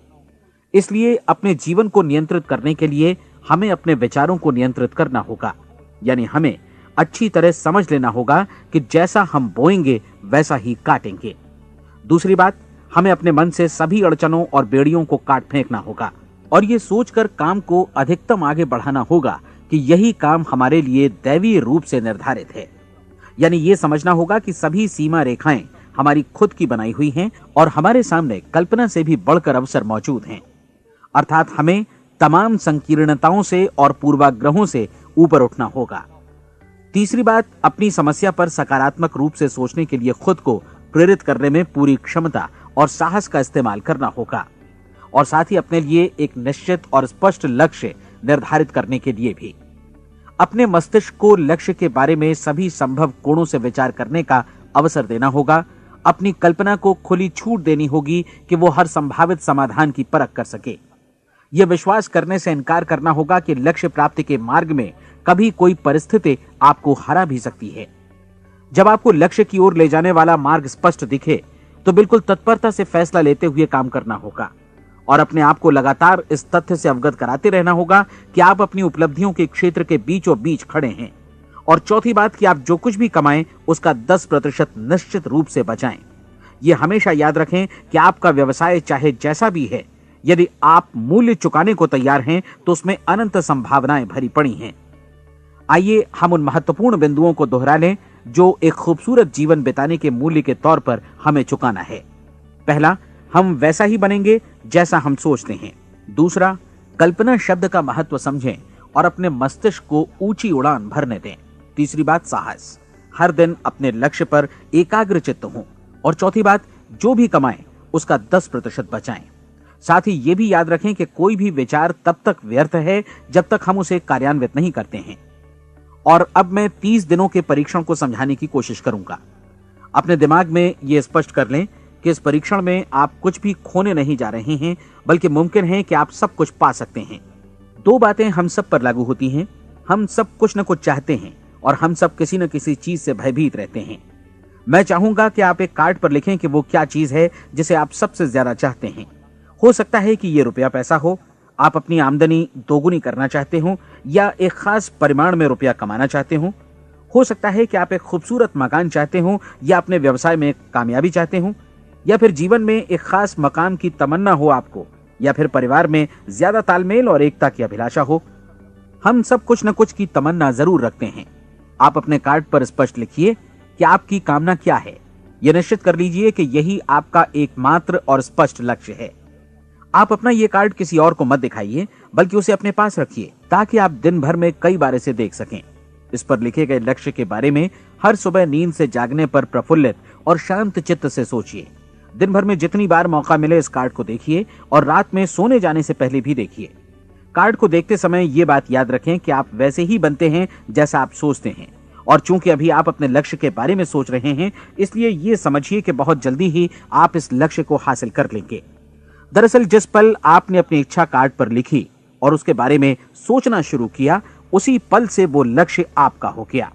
इसलिए अपने जीवन को नियंत्रित करने के लिए हमें अपने विचारों को नियंत्रित करना होगा। यानी हमें अच्छी तरह समझ लेना होगा कि जैसा हम बोएंगे वैसा ही काटेंगे। दूसरी बात, हमें अपने मन से सभी अड़चनों और बेड़ियों को काट फेंकना होगा और ये सोचकर काम को अधिकतम आगे बढ़ाना होगा कि यही काम हमारे लिए दैवीय रूप से निर्धारित है। यानी ये समझना होगा कि सभी सीमा रेखाएं हमारी खुद की बनाई हुई हैं और हमारे सामने कल्पना से भी बढ़कर अवसर मौजूद हैं। अर्थात हमें तमाम संकीर्णताओं से और पूर्वाग्रहों से ऊपर उठना होगा। तीसरी बात, अपनी समस्या पर सकारात्मक रूप से सोचने के लिए खुद को प्रेरित करने में पूरी क्षमता और साहस का इस्तेमाल करना होगा और साथ ही अपने लिए एक निश्चित और स्पष्ट लक्ष्य निर्धारित करने के लिए भी। अपने मस्तिष्क को लक्ष्य के बारे में सभी संभव कोणों से विचार करने का अवसर देना होगा। अपनी कल्पना को खुली छूट देनी होगी कि वो हर संभावित समाधान की परख कर सके। यह विश्वास करने से इनकार करना होगा कि लक्ष्य प्राप्ति के मार्ग में कभी कोई परिस्थिति आपको हरा भी सकती है। जब आपको लक्ष्य की ओर ले जाने वाला मार्ग स्पष्ट दिखे तो बिल्कुल तत्परता से फैसला लेते हुए काम करना होगा और अपने आप को लगातार इस तथ्य से अवगत कराते रहना होगा कि आप अपनी उपलब्धियों के क्षेत्र के बीचों बीच खड़े हैं। और चौथी बात कि आप जो कुछ भी कमाएं उसका 10% निश्चित रूप से बचाएं। यह हमेशा याद रखें कि आपका व्यवसाय चाहे जैसा भी है, यदि आप मूल्य चुकाने को तैयार हैं तो उसमें अनंत संभावनाएं भरी पड़ी हैं। आइए हम उन महत्वपूर्ण बिंदुओं को दोहरा लें जो एक खूबसूरत जीवन बिताने के मूल्य के तौर पर हमें चुकाना है। पहला, हम वैसा ही बनेंगे जैसा हम सोचते हैं। दूसरा, कल्पना शब्द का महत्व समझें और अपने मस्तिष्क को ऊंची उड़ान भरने दें। तीसरी बात, साहस, हर दिन अपने लक्ष्य पर एकाग्र चित्त हों। और चौथी बात, जो भी कमाएं उसका 10% बचाएं। साथ ही ये भी याद रखें कि कोई भी विचार तब तक व्यर्थ है जब तक हम उसे कार्यान्वित नहीं करते हैं। और अब मैं 30 दिनों के परीक्षण को समझाने की कोशिश करूंगा। अपने दिमाग में यह स्पष्ट कर लें कि इस परीक्षण में आप कुछ भी खोने नहीं जा रहे हैं, बल्कि मुमकिन है कि आप सब कुछ पा सकते हैं। 2 बातें हम सब पर लागू होती हैं। हम सब कुछ न कुछ चाहते हैं और हम सब किसी न किसी चीज से भयभीत रहते हैं। मैं चाहूंगा कि आप एक कार्ड पर लिखें कि वो क्या चीज है जिसे आप सबसे ज्यादा चाहते हैं। हो सकता है कि ये रुपया पैसा हो, आप अपनी आमदनी दोगुनी करना चाहते हो, या एक खास परिमाण में रुपया कमाना चाहते हो सकता है कि आप एक खूबसूरत मकान चाहते हो, या अपने व्यवसाय में कामयाबी चाहते हो, या फिर जीवन में एक खास मकाम की तमन्ना हो आपको, या फिर परिवार में ज्यादा तालमेल और एकता की अभिलाषा हो। हम सब कुछ न कुछ की तमन्ना जरूर रखते हैं। आप अपने कार्ड पर स्पष्ट लिखिए कि आपकी कामना क्या है। यह निश्चित कर लीजिए कि यही आपका एकमात्र और स्पष्ट लक्ष्य है। आप अपना ये कार्ड किसी और को मत दिखाइए, बल्कि उसे अपने पास रखिए ताकि आप दिन भर में कई बार इसे देख सकें। इस पर लिखे गए लक्ष्य के बारे में हर सुबह नींद से जागने पर प्रफुल्लित और शांत चित्त से सोचिए। दिन भर में जितनी बार मौका मिले इस कार्ड को देखिए और रात में सोने जाने से पहले भी देखिए। कार्ड को देखते समय ये बात याद रखें कि आप वैसे ही बनते हैं जैसा आप सोचते हैं। और चूंकि अभी आप अपने लक्ष्य के बारे में सोच रहे हैं, इसलिए ये समझिए कि बहुत जल्दी ही आप इस लक्ष्य को हासिल कर लेंगे। दरअसल जिस पल आपने अपनी इच्छा कार्ड पर लिखी और उसके बारे में सोचना शुरू किया, उसी पल से वो लक्ष्य आपका हो गया।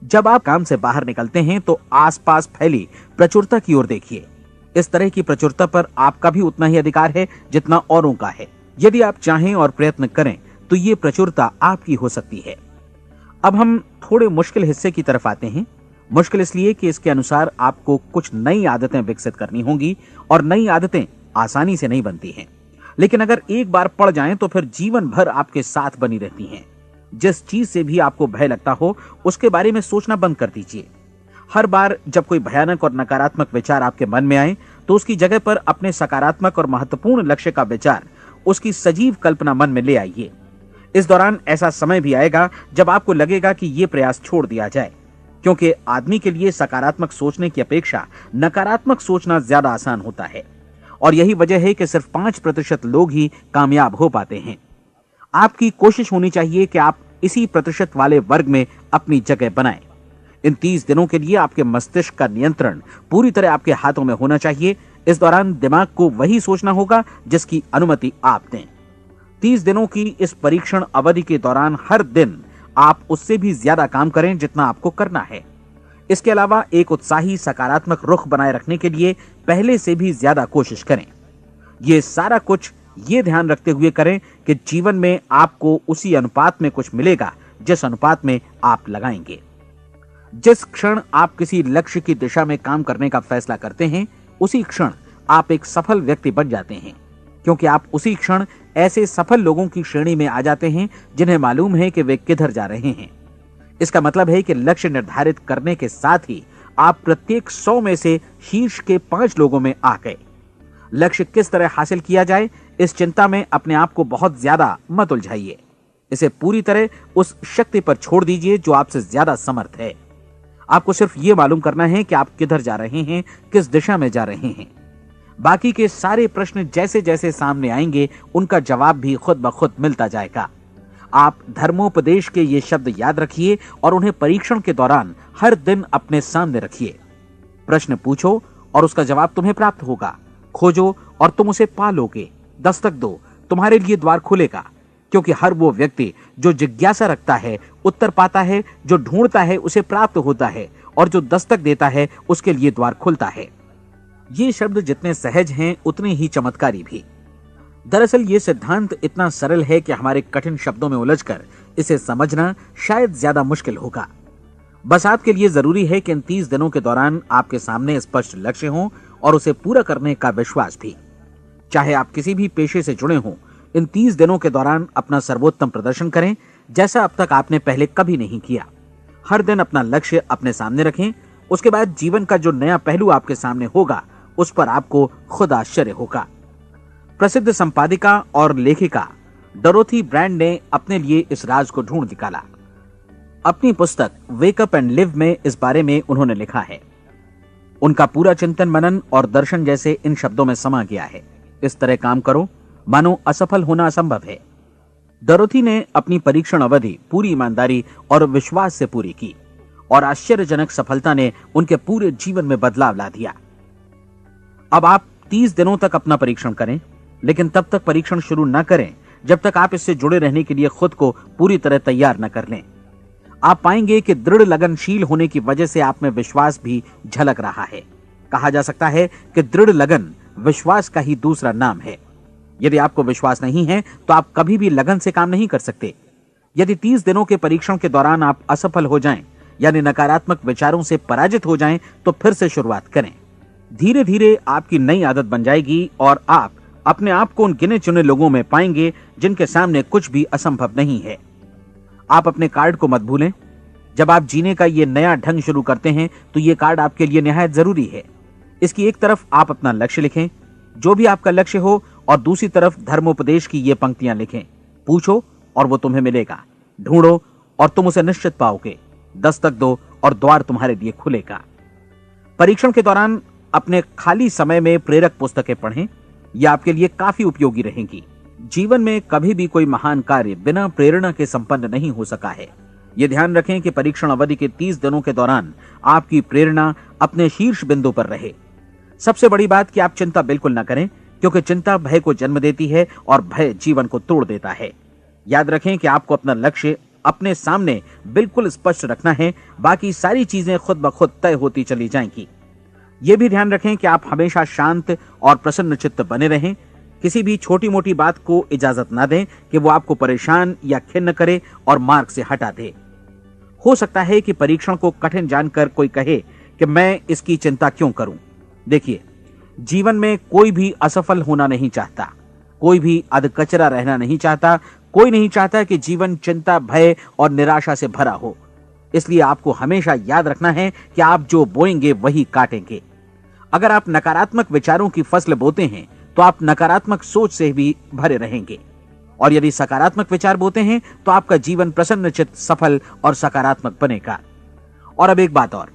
जब आप काम से बाहर निकलते हैं तो आसपास फैली प्रचुरता की ओर देखिए। इस तरह की प्रचुरता पर आपका भी उतना ही अधिकार है जितना औरों का है। यदि आप चाहें और प्रयत्न करें तो ये प्रचुरता आपकी हो सकती है। अब हम थोड़े मुश्किल हिस्से की तरफ आते हैं। मुश्किल इसलिए कि इसके अनुसार आपको कुछ नई आदतें विकसित करनी होंगी और नई आदतें आसानी से नहीं बनती हैं, लेकिन अगर एक बार पड़ जाएं तो फिर जीवन भर आपके साथ बनी रहती हैं। जिस चीज से भी आपको भय लगता हो उसके बारे में सोचना बंद कर दीजिए। हर बार जब कोई भयानक और नकारात्मक विचार आपके मन में आए तो उसकी जगह पर अपने सकारात्मक और महत्वपूर्ण लक्ष्य का विचार, उसकी सजीव कल्पना मन में ले आइए। इस दौरान ऐसा समय भी आएगा जब आपको लगेगा कि ये प्रयास छोड़ दिया जाए, क्योंकि आदमी के लिए सकारात्मक सोचने की अपेक्षा नकारात्मक सोचना ज्यादा आसान होता है। और यही वजह है कि सिर्फ 5% लोग ही कामयाब हो पाते हैं। आपकी कोशिश होनी चाहिए कि आप इसी प्रतिशत वाले वर्ग में अपनी जगह बनाएं। इन 30 दिनों के लिए आपके मस्तिष्क का नियंत्रण पूरी तरह आपके हाथों में होना चाहिए। इस दौरान दिमाग को वही सोचना होगा जिसकी अनुमति आप दें। 30 दिनों की इस परीक्षण अवधि के दौरान हर दिन आप उससे भी ज्यादा काम करें जितना आपको करना है। इसके अलावा एक उत्साही सकारात्मक रुख बनाए रखने के लिए पहले से भी ज्यादा कोशिश करें। ये सारा कुछ ये ध्यान रखते हुए करें कि जीवन में आपको उसी अनुपात में कुछ मिलेगा जिस अनुपात में आप लगाएंगे। जिस क्षण आप किसी लक्ष्य की दिशा में काम करने का फैसला करते हैं, उसी क्षण आप एक सफल व्यक्ति बन जाते हैं, क्योंकि आप उसी क्षण ऐसे सफल लोगों की श्रेणी में आ जाते हैं जिन्हें मालूम है कि वे किधर जा रहे हैं। इसका मतलब है कि लक्ष्य निर्धारित करने के साथ ही आप प्रत्येक 100 में से शीर्ष के 5 लोगों में आ गए। लक्ष्य किस तरह हासिल किया जाए, इस चिंता में अपने आप को बहुत ज्यादा मत उलझाइए। इसे पूरी तरह उस शक्ति पर छोड़ दीजिए जो आपसे ज्यादा समर्थ है। आपको सिर्फ ये मालूम करना है कि आप किधर जा रहे हैं, किस दिशा में जा रहे हैं। बाकी के सारे प्रश्न जैसे जैसे सामने आएंगे उनका जवाब भी खुद ब खुद मिलता जाएगा। आप धर्मोपदेश के ये शब्द याद रखिए और उन्हें परीक्षण के दौरान हर दिन अपने सामने रखिए। प्रश्न पूछो और उसका जवाब तुम्हें प्राप्त होगा। खोजो और तुम उसे पा लोगे। दस्तक दो, तुम्हारे लिए द्वार खुलेगा, क्योंकि हर वो व्यक्ति जो जिज्ञासा रखता है उत्तर पाता है, जो ढूंढता है उसे प्राप्त होता है, और जो दस्तक देता है उसके लिए द्वार खुलता है। ये शब्द जितने सहज हैं उतने ही चमत्कारी भी। दरअसल ये सिद्धांत इतना सरल है कि हमारे कठिन शब्दों में उलझकर इसे समझना शायद ज्यादा मुश्किल होगा। बस आपके लिए जरूरी है कि इन 30 दिनों के दौरान आपके सामने स्पष्ट लक्ष्य हो और उसे पूरा करने का विश्वास भी। चाहे आप किसी भी पेशे से जुड़े हों, इन 30 दिनों के दौरान अपना सर्वोत्तम प्रदर्शन करें, जैसा अब तक आपने पहले कभी नहीं किया। हर दिन अपना लक्ष्य अपने सामने रखें। उसके बाद जीवन का जो नया पहलू आपके सामने होगा उस पर आपको खुद आश्चर्य होगा। प्रसिद्ध संपादिका और लेखिका डोरोथी ब्रैंड ने अपने लिए इस राज को ढूंढ निकाला। अपनी पुस्तक वेक अप एंड लिव में इस बारे में उन्होंने लिखा है। उनका पूरा चिंतन मनन और दर्शन जैसे इन शब्दों में समा गया है। इस तरह काम करो मानो असफल होना असंभव है। डोरोथी ने अपनी परीक्षण अवधि पूरी ईमानदारी और विश्वास से पूरी की और आश्चर्यजनक सफलता ने उनके पूरे जीवन में बदलाव ला दिया। अब आप 30 दिनों तक अपना परीक्षण करें, लेकिन तब तक परीक्षण शुरू न करें जब तक आप इससे जुड़े रहने के लिए खुद को पूरी तरह तैयार न कर लें। आप पाएंगे कि दृढ़ लगनशील होने की वजह से आप में विश्वास भी झलक रहा है। कहा जा सकता है कि दृढ़ लगन विश्वास का ही दूसरा नाम है। यदि आपको विश्वास नहीं है तो आप कभी भी लगन से काम नहीं कर सकते। यदि 30 दिनों के परीक्षण के दौरान आप असफल हो जाएं, यानी नकारात्मक विचारों से पराजित हो जाएं, तो फिर से शुरुआत करें। धीरे धीरे आपकी नई आदत बन जाएगी और आप अपने आप को उन गिने चुने लोगों में पाएंगे जिनके सामने कुछ भी असंभव नहीं है। आप अपने कार्ड को मत भूलें। जब आप जीने का ये नया ढंग शुरू करते हैं तो ये कार्ड आपके लिए निहायत जरूरी है। इसकी एक तरफ आप अपना लक्ष्य लिखें, जो भी आपका लक्ष्य हो, और दूसरी तरफ धर्मोपदेश की ये पंक्तियां लिखें। पूछो और वो तुम्हें मिलेगा, ढूंढो और तुम उसे निश्चित पाओगे, दस्तक दो और द्वार तुम्हारे लिए खुलेगा। परीक्षण के दौरान अपने खाली समय में प्रेरक पुस्तकें पढ़ें। यह आपके लिए काफी उपयोगी रहेंगी। जीवन में कभी भी कोई महान कार्य बिना प्रेरणा के संपन्न नहीं हो सका है। यह ध्यान रखें कि परीक्षण अवधि के 30 दिनों के दौरान आपकी प्रेरणा अपने शीर्ष बिंदु पर रहे। सबसे बड़ी बात कि आप चिंता बिल्कुल न करें, क्योंकि चिंता भय को जन्म देती है और भय जीवन को तोड़ देता है। याद रखें कि आपको अपना लक्ष्य अपने सामने बिल्कुल स्पष्ट रखना है, बाकी सारी चीजें खुद ब खुद तय होती चली जाएंगी। यह भी ध्यान रखें कि आप हमेशा शांत और प्रसन्न चित्त बने रहें। किसी भी छोटी मोटी बात को इजाजत ना दें कि वो आपको परेशान या खिन्न करे और मार्ग से हटा दे। हो सकता है कि परीक्षण को कठिन जानकर कोई कहे कि मैं इसकी चिंता क्यों करूं। देखिए, जीवन में कोई भी असफल होना नहीं चाहता, कोई भी अधकचरा रहना नहीं चाहता, कोई नहीं चाहता कि जीवन चिंता, भय और निराशा से भरा हो। इसलिए आपको हमेशा याद रखना है कि आप जो बोएंगे वही काटेंगे। अगर आप नकारात्मक विचारों की फसल बोते हैं तो आप नकारात्मक सोच से भी भरे रहेंगे, और यदि सकारात्मक विचार बोते हैं तो आपका जीवन प्रसन्नचित्त, सफल और सकारात्मक बनेगा। और अब एक बात और,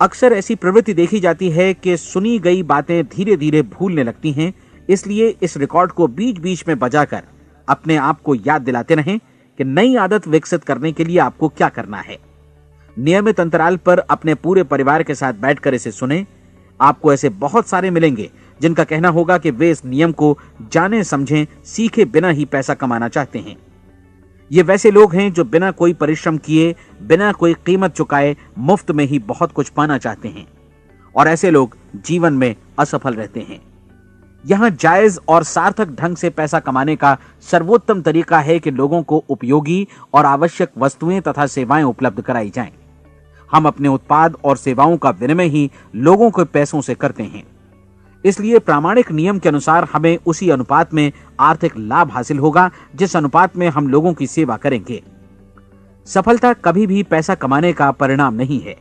अक्सर ऐसी प्रवृत्ति देखी जाती है कि सुनी गई बातें धीरे धीरे भूलने लगती हैं। इसलिए इस रिकॉर्ड को बीच बीच में बजाकर अपने आप को याद दिलाते रहें कि नई आदत विकसित करने के लिए आपको क्या करना है। नियमित अंतराल पर अपने पूरे परिवार के साथ बैठकर इसे सुनें। आपको ऐसे बहुत सारे मिलेंगे जिनका कहना होगा कि वे इस नियम को जाने समझें सीखे बिना ही पैसा कमाना चाहते हैं। ये वैसे लोग हैं जो बिना कोई परिश्रम किए, बिना कोई कीमत चुकाए मुफ्त में ही बहुत कुछ पाना चाहते हैं, और ऐसे लोग जीवन में असफल रहते हैं। यहां जायज और सार्थक ढंग से पैसा कमाने का सर्वोत्तम तरीका है कि लोगों को उपयोगी और आवश्यक वस्तुएं तथा सेवाएं उपलब्ध कराई जाएं। हम अपने उत्पाद और सेवाओं का विनिमय ही लोगों के पैसों से करते हैं। इसलिए प्रामाणिक नियम के अनुसार हमें उसी अनुपात में आर्थिक लाभ हासिल होगा जिस अनुपात में हम लोगों की सेवा करेंगे। सफलता कभी भी पैसा कमाने का परिणाम नहीं है,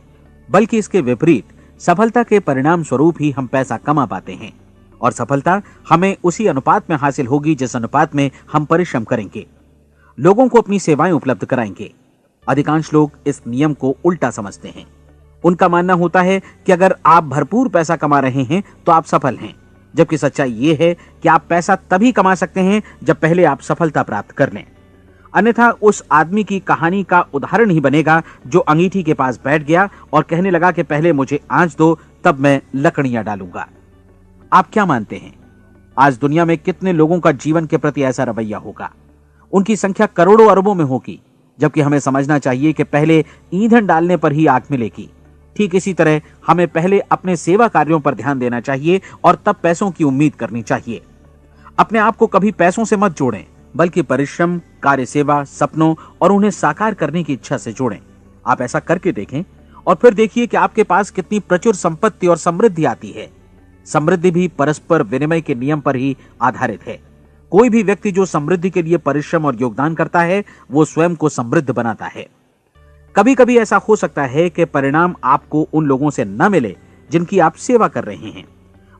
बल्कि इसके विपरीत सफलता के परिणाम स्वरूप ही हम पैसा कमा पाते हैं, और सफलता हमें उसी अनुपात में हासिल होगी जिस अनुपात में हम परिश्रम करेंगे, लोगों को अपनी सेवाएं उपलब्ध कराएंगे। अधिकांश लोग इस नियम को उल्टा समझते हैं। उनका मानना होता है कि अगर आप भरपूर पैसा कमा रहे हैं तो आप सफल हैं, जबकि सच्चाई यह है कि आप पैसा तभी कमा सकते हैं जब पहले आप सफलता प्राप्त कर लें। अन्यथा उस आदमी की कहानी का उदाहरण ही बनेगा जो अंगीठी के पास बैठ गया और कहने लगा कि पहले मुझे आंच दो, तब मैं लकड़ियां डालूंगा। आप क्या मानते हैं, आज दुनिया में कितने लोगों का जीवन के प्रति ऐसा रवैया होगा? उनकी संख्या करोड़ों अरबों में होगी, जबकि हमें समझना चाहिए कि पहले ईंधन डालने पर ही आग मिलेगी। ठीक इसी तरह हमें पहले अपने सेवा कार्यों पर ध्यान देना चाहिए और तब पैसों की उम्मीद करनी चाहिए। अपने आप को कभी पैसों से मत जोड़ें, बल्कि परिश्रम, कार्य सेवा, सपनों और उन्हें साकार करने की इच्छा से जोड़ें। आप ऐसा करके देखें और फिर देखिए कि आपके पास कितनी प्रचुर संपत्ति और समृद्धि आती है। समृद्धि भी परस्पर विनिमय के नियम पर ही आधारित है। कोई भी व्यक्ति जो समृद्धि के लिए परिश्रम और योगदान करता है, वो स्वयं को समृद्ध बनाता है। कभी कभी ऐसा हो सकता है कि परिणाम आपको उन लोगों से न मिले जिनकी आप सेवा कर रहे हैं,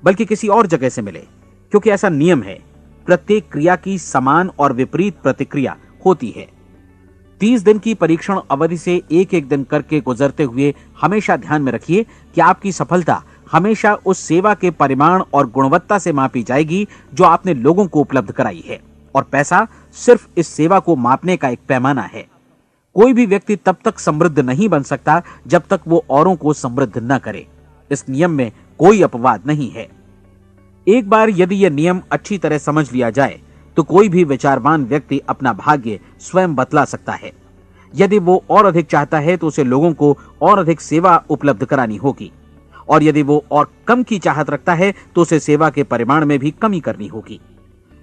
बल्कि किसी और जगह से मिले, क्योंकि ऐसा नियम है, प्रत्येक क्रिया की समान और विपरीत प्रतिक्रिया होती है। 30 दिन की परीक्षण अवधि से एक एक दिन करके गुजरते हुए हमेशा ध्यान में रखिए कि आपकी सफलता हमेशा उस सेवा के परिमाण और गुणवत्ता से मापी जाएगी जो आपने लोगों को उपलब्ध कराई है, और पैसा सिर्फ इस सेवा को मापने का एक पैमाना है। कोई भी व्यक्ति तब तक समृद्ध नहीं बन सकता जब तक वो औरों को समृद्ध न करे। इस नियम में कोई अपवाद नहीं है। एक बार यदि यह नियम अच्छी तरह समझ लिया जाए तो कोई भी विचारवान व्यक्ति अपना भाग्य स्वयं बतला सकता है। यदि वो और अधिक चाहता है तो उसे लोगों को और अधिक सेवा उपलब्ध करानी होगी, और यदि वो और कम की चाहत रखता है तो उसे सेवा के परिमाण में भी कमी करनी होगी।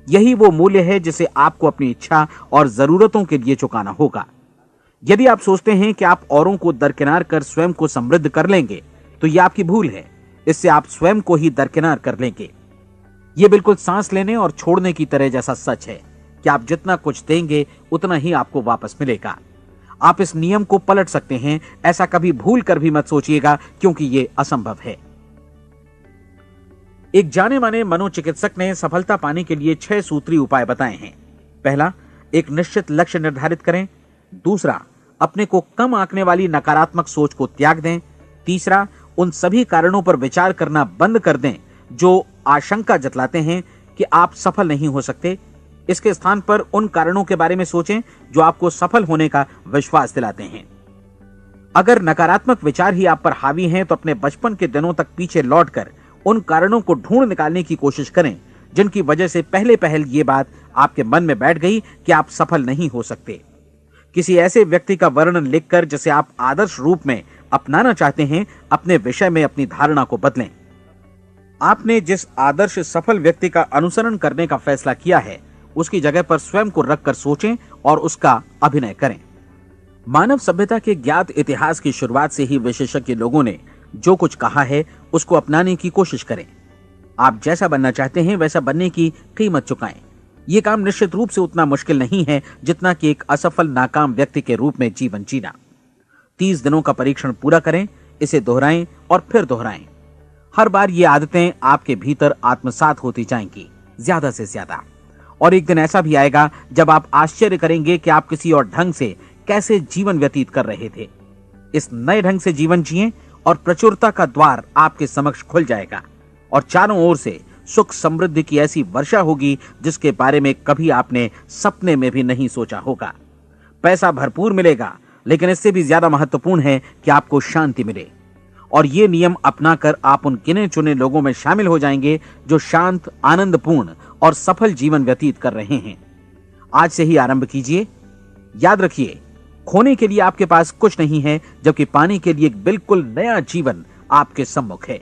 यही वो मूल्य है जिसे आपको अपनी इच्छा और जरूरतों के लिए चुकाना होगा। यदि आप सोचते हैं कि आप औरों को दरकिनार कर स्वयं को समृद्ध कर लेंगे तो यह आपकी भूल है। इससे आप स्वयं को ही दरकिनार कर लेंगे। यह बिल्कुल सांस लेने और छोड़ने की तरह जैसा सच है कि आप जितना कुछ देंगे उतना ही आपको वापस मिलेगा। आप इस नियम को पलट सकते हैं, ऐसा कभी भूल कर भी मत सोचिएगा, क्योंकि यह असंभव है। एक जाने माने मनोचिकित्सक ने सफलता पाने के लिए 6 सूत्री उपाय बताए हैं। पहला, एक निश्चित लक्ष्य निर्धारित करें। दूसरा, अपने को कम आंकने वाली नकारात्मक सोच को त्याग दें। तीसरा, उन सभी कारणों पर विचार करना बंद कर दें जो आशंका जतलाते हैं कि आप सफल नहीं हो सकते। इसके स्थान पर उन कारणों के बारे में सोचें जो आपको सफल होने का विश्वास दिलाते हैं। अगर नकारात्मक विचार ही आप पर हावी हैं तो अपने बचपन के दिनों तक पीछे लौटकर उन कारणों को ढूंढ निकालने की कोशिश करें जिनकी वजह से पहले पहल ये बात आपके मन में बैठ गई कि आप सफल नहीं हो सकते। किसी ऐसे व्यक्ति का वर्णन लिखकर जिसे आप आदर्श रूप में अपनाना चाहते हैं, अपने विषय में अपनी धारणा को बदलें। आपने जिस आदर्श सफल व्यक्ति का अनुसरण करने का फैसला किया है उसकी जगह पर स्वयं को रखकर सोचें और उसका अभिनय करें। मानव सभ्यता के ज्ञात इतिहास की शुरुआत से ही विशेषज्ञ लोगों ने जो कुछ कहा है उसको अपनाने की कोशिश करें। आप जैसा बनना चाहते हैं वैसा बनने की कीमत चुकाएं। यह काम निश्चित रूप से उतना मुश्किल नहीं है जितना कि एक असफल नाकाम व्यक्ति के रूप में जीवन जीना। 30 दिनों का परीक्षण पूरा करें, इसे दोहराएं और फिर दोहराएं। हर बार ये आदतें आपके भीतर आत्मसात होती जाएंगी, ज्यादा से ज्यादा। और एक दिन ऐसा भी आएगा जब आप आश्चर्य करेंगे कि आप किसी और ढंग से कैसे जीवन व्यतीत कर रहे थे। इस नए ढंग से जीवन जिएं और प्रचुरता का द्वार आपके समक्ष खुल जाएगा और चारों ओर से सुख समृद्धि की ऐसी वर्षा होगी जिसके बारे में कभी आपने सपने में भी नहीं सोचा होगा। पैसा भरपूर मिलेगा, लेकिन इससे भी ज्यादा महत्वपूर्ण है कि आपको शांति मिले। और ये नियम अपनाकर आप उन गिने चुने लोगों में शामिल हो जाएंगे जो शांत, आनंदपूर्ण और सफल जीवन व्यतीत कर रहे हैं। आज से ही आरंभ कीजिए। याद रखिए, खोने के लिए आपके पास कुछ नहीं है, जबकि पाने के लिए एक बिल्कुल नया जीवन आपके सम्मुख है।